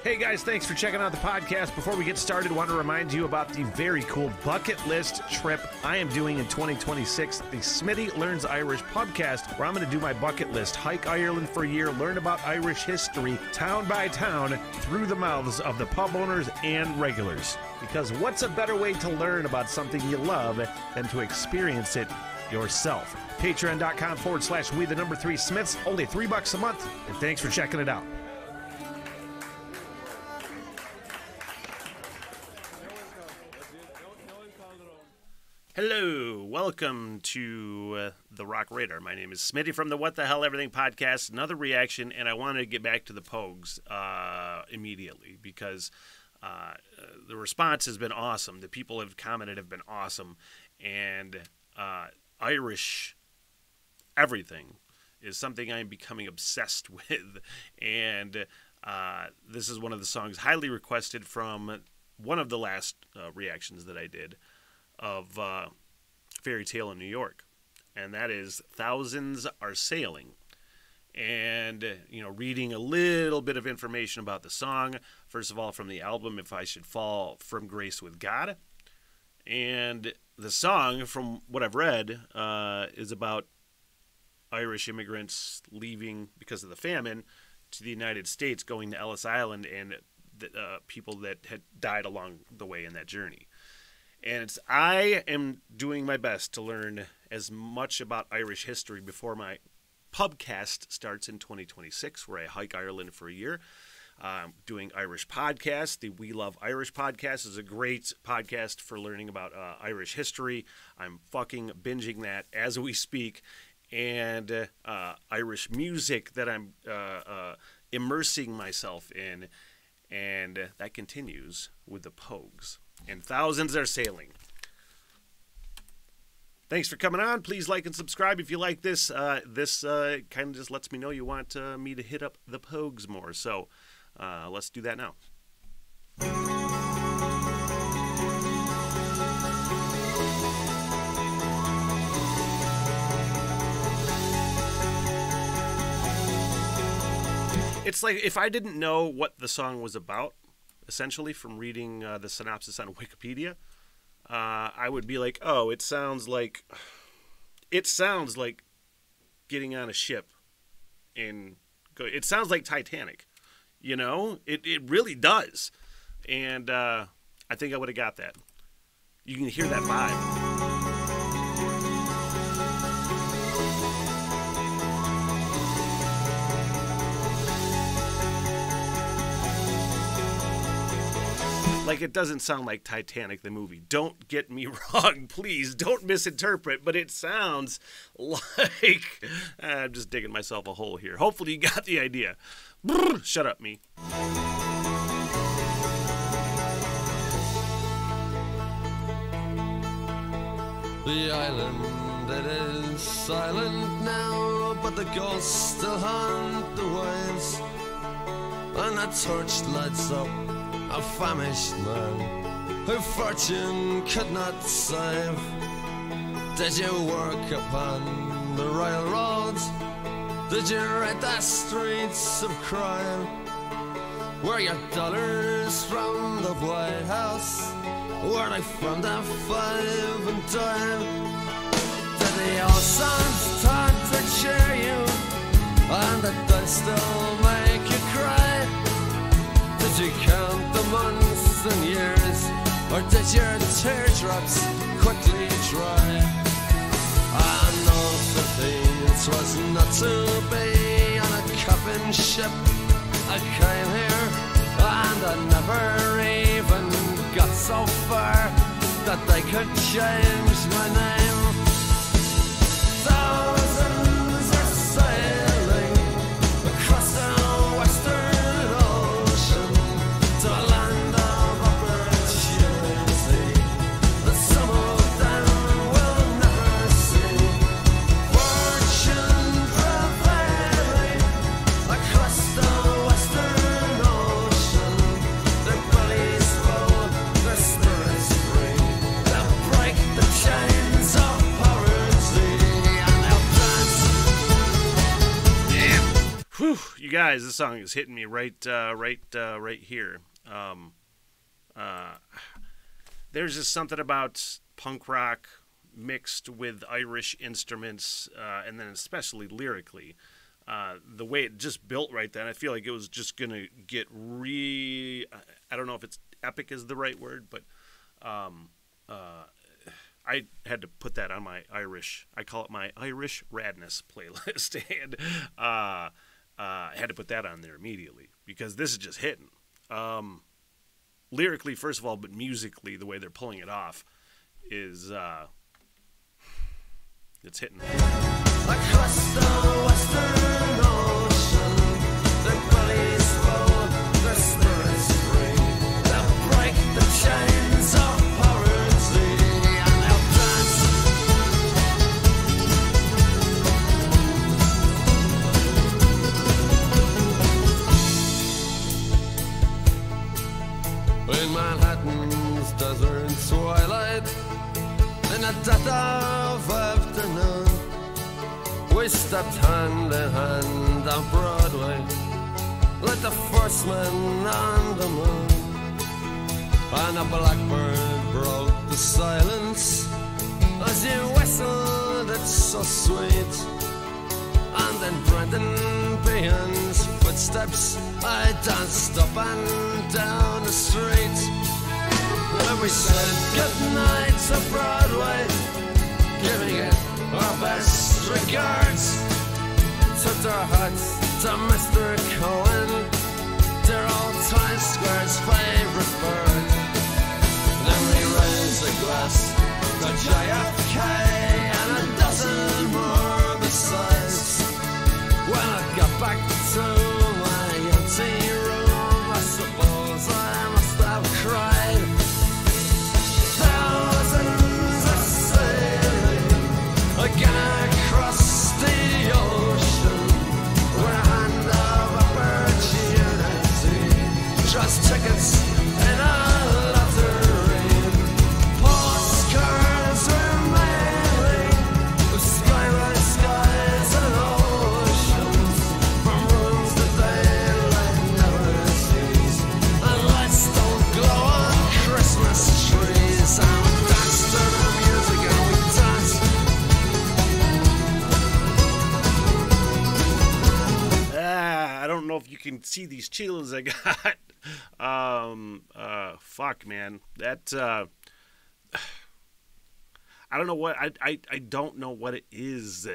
Hey guys, thanks for checking out the podcast. Before we get started, I want to remind you about the very cool bucket list trip I am doing in 2026, the Smitty Learns Irish podcast, where I'm going to do my bucket list, hike Ireland for a year, learn about Irish history, town by town, through the mouths of the pub owners and regulars. Because what's a better way to learn about something you love than to experience it yourself? Patreon.com/we3Smiths, only $3 a month, and thanks for checking it out. Hello, welcome to The Rock Radar. My name is Smitty from the What the Hell Everything podcast, another reaction, and I wanted to get back to the Pogues immediately because the response has been awesome. The people have commented have been awesome, and Irish everything is something I'm becoming obsessed with, and this is one of the songs highly requested from one of the last reactions that I did of Fairy Tale in New York, and that is Thousands Are Sailing. And, you know, reading a little bit of information about the song, first of all, from the album If I Should Fall from Grace with God. And the song, from what I've read, is about Irish immigrants leaving because of the famine to the United States, going to Ellis Island, and the people that had died along the way in that journey. And I am doing my best to learn as much about Irish history before my pubcast starts in 2026, where I hike Ireland for a year. Doing Irish podcasts. The We Love Irish podcast is a great podcast for learning about Irish history. I'm fucking binging that as we speak. And Irish music that I'm immersing myself in. And that continues with the Pogues. And Thousands Are Sailing. Thanks for coming on. Please like and subscribe if you like this. This kind of just lets me know you want me to hit up the Pogues more. So let's do that now. It's like if I didn't know what the song was about, essentially, from reading the synopsis on Wikipedia, I would be like, oh, it sounds like getting on a ship it sounds like Titanic, you know? It really does. And I think I would have got that. You can hear that vibe. Like, it doesn't sound like Titanic, the movie. Don't get me wrong, please. Don't misinterpret, but it sounds like... I'm just digging myself a hole here. Hopefully you got the idea. Brr, shut up, me. The island, it is silent now, but the ghosts still haunt the waves. And a torch lights up a famished man who fortune could not save. Did you work upon the railroads? Did you ride the streets of crime? Were your dollars from the White House? Were they from the 5 and dime? Did the old songs start to cheer you? And did they still make you cry? Did you count the months and years, or did your teardrops quickly dry? I know that it was not to be on a coffin ship. I came here and I never even got so far that they could change my name. Thousands are sailing across the western ocean to a land of opportunity that some of them will never see. Fortune prevailing across the western ocean. Their bellies full, their spirits free. They'll break the chains of you guys, this song is hitting me right here. There's just something about punk rock mixed with Irish instruments, and then especially lyrically. The way it just built right then, I feel like it was just going to get I don't know if it's epic is the right word, but I had to put that on my I call it my Irish Radness playlist, and I had to put that on there immediately because this is just hitting. Lyrically, first of all, but musically, the way they're pulling it off is, it's hitting. Across the western ocean, their bellies full, their spirits free. They'll break the chains of poverty and they'll dance. In Manhattan's desert twilight, in the dead of afternoon, we stepped hand in hand on Broadway, like the first man on the moon. And a blackbird broke the silence as you whistled, it's so sweet. And in Brendan Behan's footsteps, I danced up and down the street. And we said goodnight to Broadway, giving it our best regards. Took our hats to Mr. Cohen, dear old Times Square's favorite bird. Then we raised a glass to JFK and a dozen more besides. When I got back to my empty room, I suppose I must have cried. Thousands are sailing again across the ocean with a hand of opportunity. Just tickets in a lottery, postcards were mailing with skyline skies and oceans from rooms that daylight never sees. And lights don't glow on Christmas trees. And we danced to the music and we danced. I don't know if you can see these chills I got. Fuck, man. That, I don't know what, I don't know what it is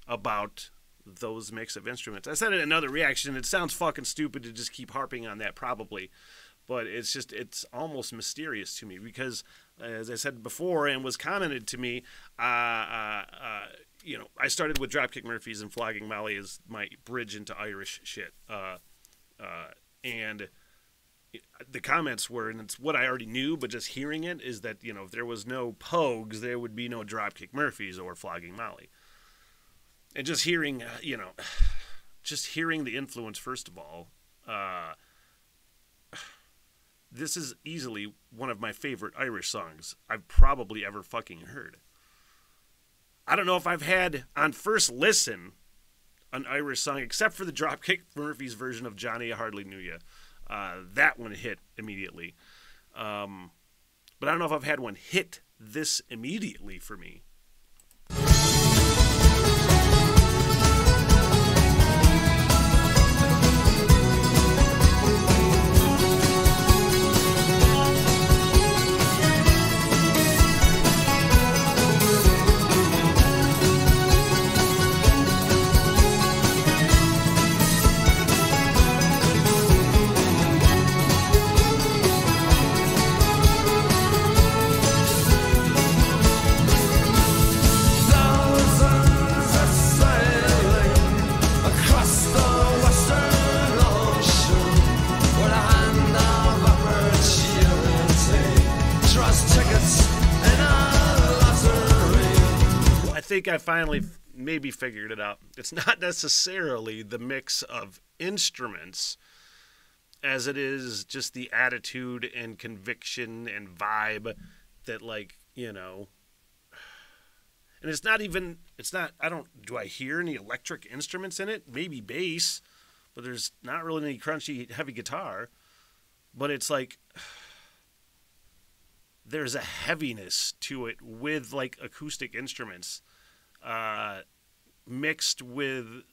about those mix of instruments. I said it in another reaction. It sounds fucking stupid to just keep harping on that probably, but it's almost mysterious to me because, as I said before and was commented to me, you know, I started with Dropkick Murphys and Flogging Molly as my bridge into Irish shit. And the comments were, and it's what I already knew, but just hearing it is that, you know, if there was no Pogues, there would be no Dropkick Murphys or Flogging Molly. And just hearing, you know, just hearing the influence, first of all, this is easily one of my favorite Irish songs I've probably ever fucking heard. I don't know if I've had, on first listen, an Irish song, except for the Dropkick Murphys version of Johnny I Hardly Knew Ya. That one hit immediately. But I don't know if I've had one hit this immediately for me. I think I finally maybe figured it out. It's not necessarily the mix of instruments as it is just the attitude and conviction and vibe that, like, you know, And it's not even, do I hear any electric instruments in it? Maybe bass, but there's not really any crunchy, heavy guitar. But it's like, there's a heaviness to it with like acoustic instruments, mixed with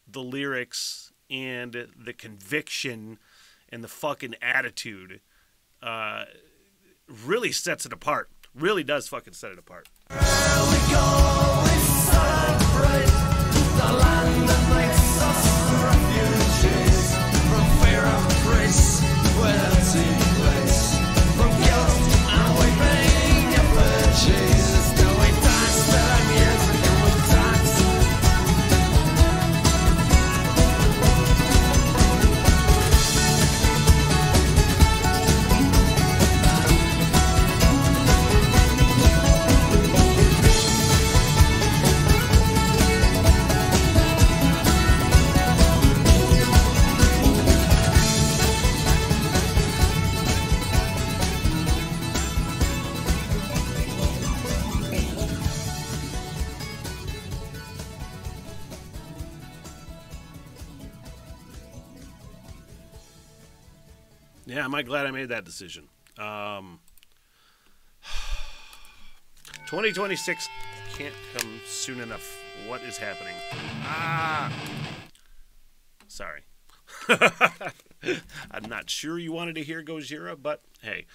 the lyrics and the conviction and the fucking attitude. Really sets it apart. Really does fucking set it apart. Here we go, we celebrate the land that makes us refugees from fear of grace, where empty place, from guilt and weeping effigies. Do we dance to the music? Do we dance? Yeah, am I glad I made that decision. 2026 can't come soon enough. What is happening? Sorry. I'm not sure you wanted to hear Gojira, but hey,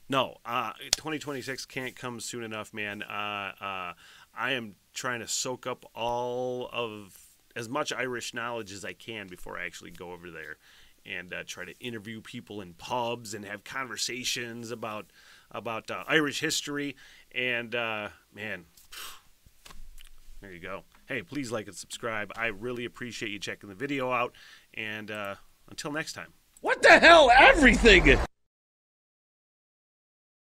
no, 2026 can't come soon enough, man. I am trying to soak up all of as much Irish knowledge as I can before I actually go over there and try to interview people in pubs and have conversations about Irish history. And man, there you go. Hey, please like and subscribe. I really appreciate you checking the video out. And until next time. What the hell? Everything!